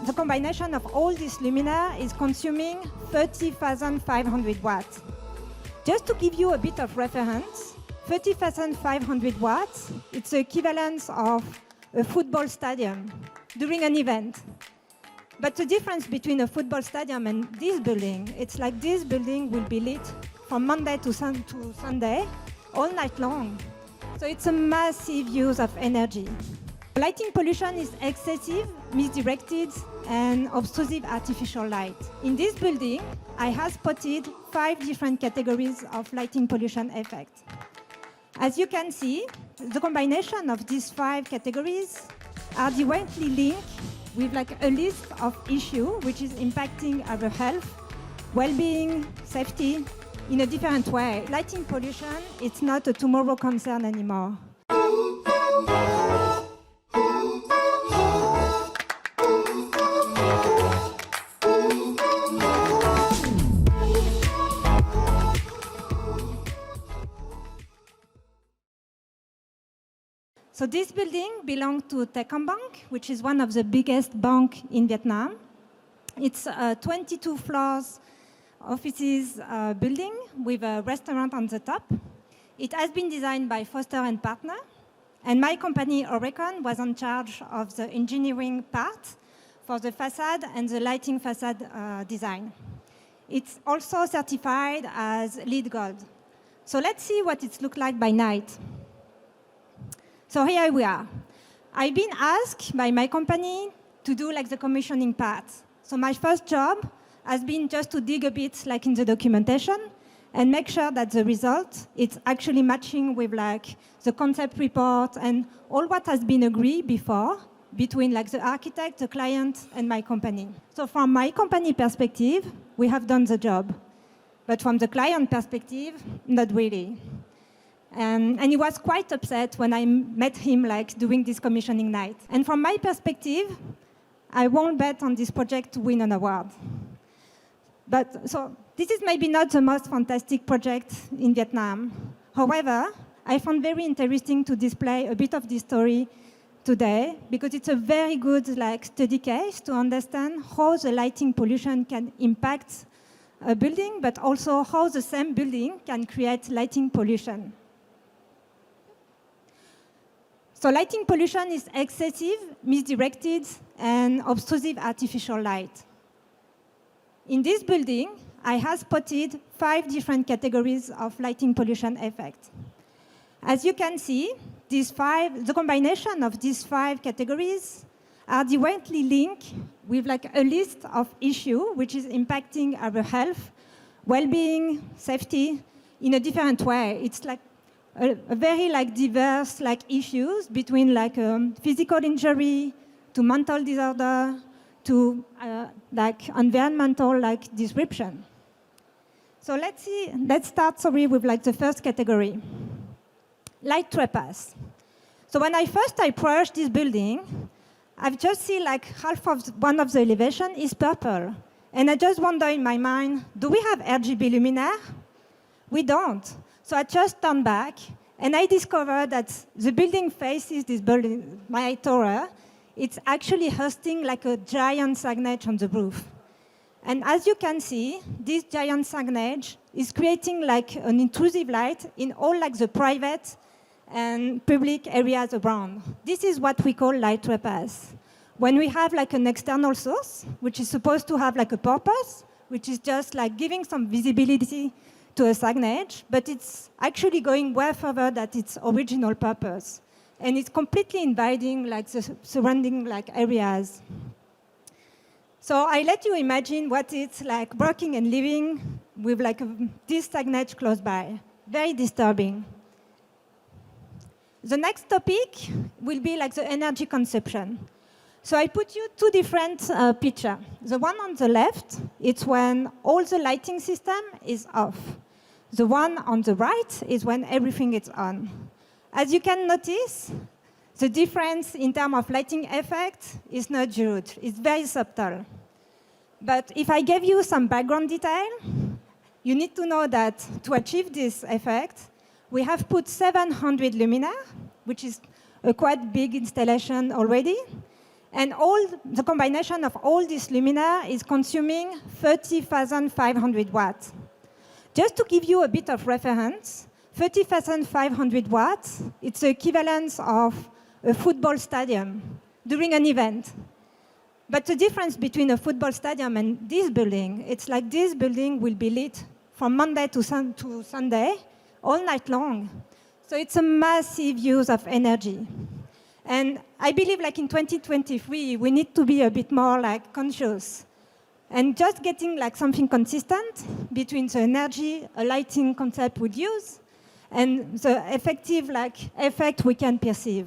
the combination of all these luminaires is consuming 30,500 watts. Just to give you a bit of reference, 30,500 watts, it's the equivalent of a football stadium during an event. But the difference between a football stadium and this building, it's like this building will be lit from Monday to Sunday, all night long. So it's a massive use of energy. Lighting pollution is excessive, misdirected, and obtrusive artificial light. In this building, I have spotted 5 different categories of lighting pollution effect. As you can see, the combination of these 5 categories are directly linked with like a list of issues which is impacting our health, well-being, safety in a different way. Lighting pollution, it's not a tomorrow concern anymore. So this building belongs to Techcombank, which is one of the biggest banks in Vietnam. It's a 22 floors offices building with a restaurant on the top. It has been designed by Foster and Partner, and my company Aurecon was in charge of the engineering part for the facade and the lighting facade design. It's also certified as LEED Gold. So let's see what it looks like by night. So here we are. I've been asked by my company to do like the commissioning part. So my first job has been just to dig a bit like in the documentation and make sure that the result is actually matching with like the concept report and all what has been agreed before between like the architect, the client, and my company. So from my company perspective, we have done the job. But from the client perspective, not really. And he was quite upset when I met him like during this commissioning night. And from my perspective, I won't bet on this project to win an award. But so this is maybe not the most fantastic project in Vietnam. However, I found very interesting to display a bit of this story today because it's a very good like study case to understand how the lighting pollution can impact a building, but also how the same building can create lighting pollution. So lighting pollution is excessive, misdirected, and obtrusive artificial light. In this building, I have spotted 5 different categories of lighting pollution effect. As you can see, the combination of these 5 categories are directly linked with like a list of issues which is impacting our health, well-being, safety in a different way. It's like a very like diverse like issues between like physical injury to mental disorder to like environmental like disruption. So let's start with like the first category, light trespass. So when I first approached this building, I've just seen like half of one of the elevation is purple. And I just wonder in my mind, do we have RGB luminaire? We don't. So I just turned back, and I discovered that the building faces this building, my tower. It's actually hosting like a giant signage on the roof. And as you can see, this giant signage is creating like an intrusive light in all like the private and public areas around. This is what we call light trespass. When we have like an external source, which is supposed to have like a purpose, which is just like giving some visibility to a signage, but it's actually going way further than its original purpose. And it's completely invading like the surrounding like areas. So I let you imagine what it's like working and living with like this signage close by. Very disturbing. The next topic will be like the energy consumption. So I put you 2 different pictures. The one on the left, it's when all the lighting system is off. The one on the right is when everything is on. As you can notice, the difference in terms of lighting effect is not huge. It's very subtle. But if I give you some background detail, you need to know that to achieve this effect, we have put 700 luminaires, which is a quite big installation already. And the combination of all these luminaires is consuming 30,500 watts. Just to give you a bit of reference, 30,500 watts, it's the equivalent of a football stadium during an event. But the difference between a football stadium and this building, it's like this building will be lit from Monday to Sunday, all night long. So it's a massive use of energy. And I believe like in 2023, we need to be a bit more like conscious and just getting like something consistent between the energy a lighting concept would use and the effective like effect we can perceive.